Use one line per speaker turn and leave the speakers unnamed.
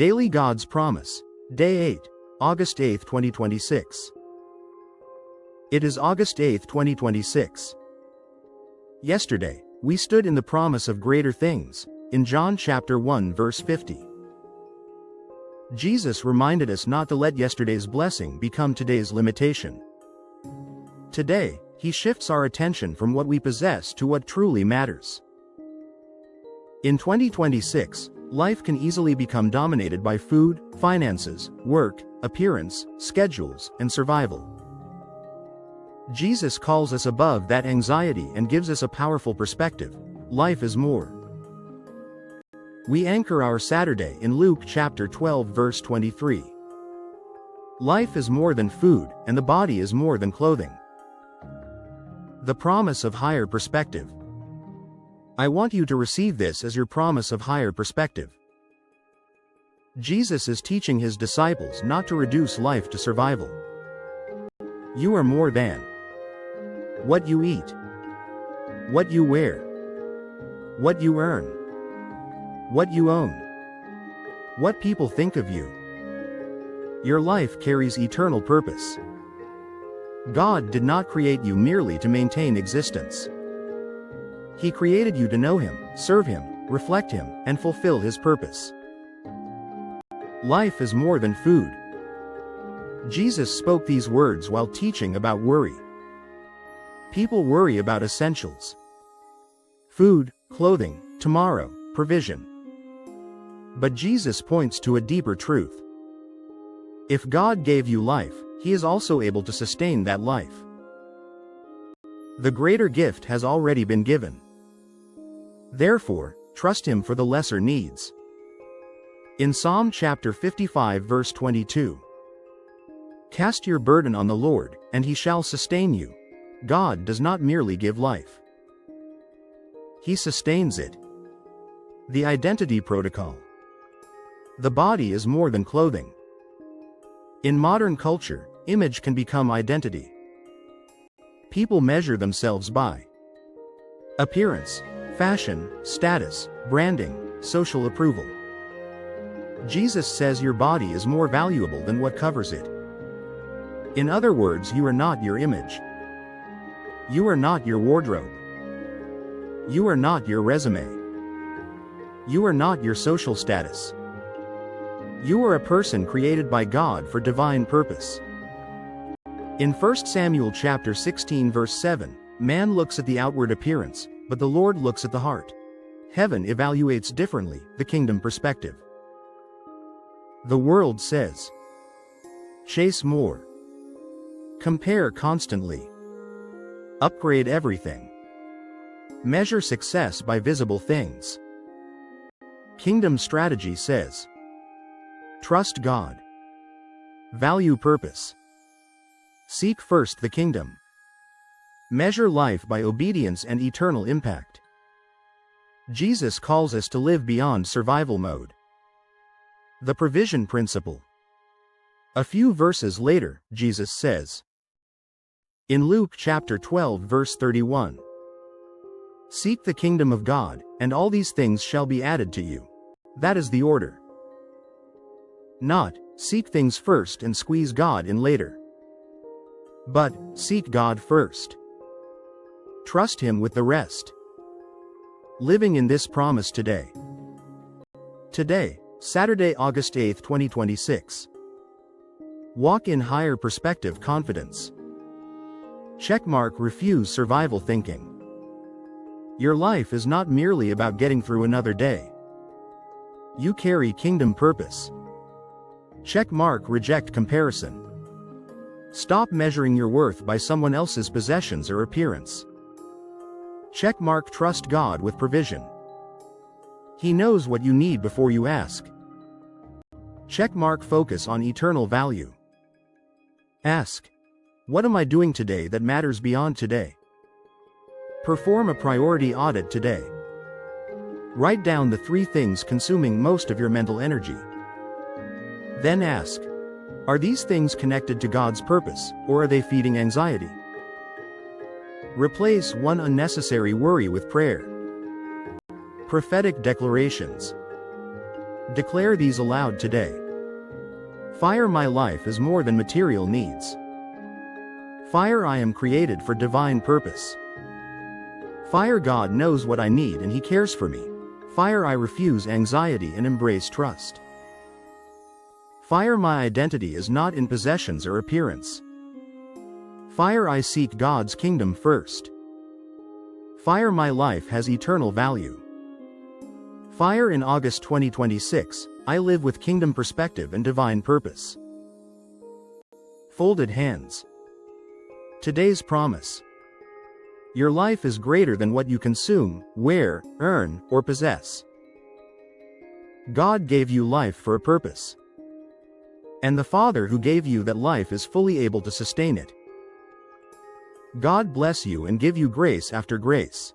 Daily God's Promise. Day 8, August 8, 2026. It is August 8, 2026. Yesterday, we stood in the promise of greater things, in John chapter 1 verse 50. Jesus reminded us not to let yesterday's blessing become today's limitation. Today, he shifts our attention from what we possess to what truly matters. In 2026, life can easily become dominated by food, finances, work, appearance, schedules, and survival. Jesus calls us above that anxiety and gives us a powerful perspective. Life is more. We anchor our Saturday in Luke chapter 12 verse 23. Life is more than food, and the body is more than clothing. The promise of higher perspective. I want you to receive this as your promise of higher perspective. Jesus is teaching his disciples not to reduce life to survival. You are more than what you eat, what you wear, what you earn, what you own, what people think of you. Your life carries eternal purpose. God did not create you merely to maintain existence. He created you to know him, serve him, reflect him, and fulfill his purpose. Life is more than food. Jesus spoke these words while teaching about worry. People worry about essentials: food, clothing, tomorrow, provision. But Jesus points to a deeper truth. If God gave you life, he is also able to sustain that life. The greater gift has already been given. Therefore, trust him for the lesser needs. In Psalm chapter 55 verse 22, cast your burden on the Lord, and he shall sustain you. God does not merely give life. He sustains it. The identity protocol. The body is more than clothing. In modern culture, image can become identity. People measure themselves by appearance, fashion, status, branding, social approval. Jesus says your body is more valuable than what covers it. In other words, you are not your image. You are not your wardrobe. You are not your resume. You are not your social status. You are a person created by God for divine purpose. In 1 Samuel chapter 16 verse 7, man looks at the outward appearance, but the Lord looks at the heart. Heaven evaluates differently, the kingdom perspective. The world says, chase more. Compare constantly. Upgrade everything. Measure success by visible things. Kingdom strategy says, trust God. Value purpose. Seek first the kingdom. Measure life by obedience and eternal impact. Jesus calls us to live beyond survival mode. The provision principle. A few verses later, Jesus says, in Luke chapter 12 verse 31, seek the kingdom of God, and all these things shall be added to you. That is the order. Not, seek things first and squeeze God in later. But, seek God first. Trust him with the rest. Living in this promise today. Today, Saturday, August 8, 2026. Walk in higher perspective confidence. Checkmark refuse survival thinking. Your life is not merely about getting through another day. You carry kingdom purpose. Checkmark reject comparison. Stop measuring your worth by someone else's possessions or appearance. Checkmark trust God with provision. He knows what you need before you ask. Checkmark focus on eternal value. Ask, what am I doing today that matters beyond today? Perform a priority audit today. Write down the 3 things consuming most of your mental energy. Then ask, are these things connected to God's purpose, or are they feeding anxiety? Replace one unnecessary worry with prayer. Prophetic declarations. Declare these aloud today. Fire, my life is more than material needs. Fire, I am created for divine purpose. Fire, God knows what I need and He cares for me. Fire, I refuse anxiety and embrace trust. Fire, my identity is not in possessions or appearance. Fire, I seek God's kingdom first. Fire, my life has eternal value. Fire, in August 2026, I live with kingdom perspective and divine purpose. Folded hands. Today's promise. Your life is greater than what you consume, wear, earn, or possess. God gave you life for a purpose. And the Father who gave you that life is fully able to sustain it. God bless you and give you grace after grace.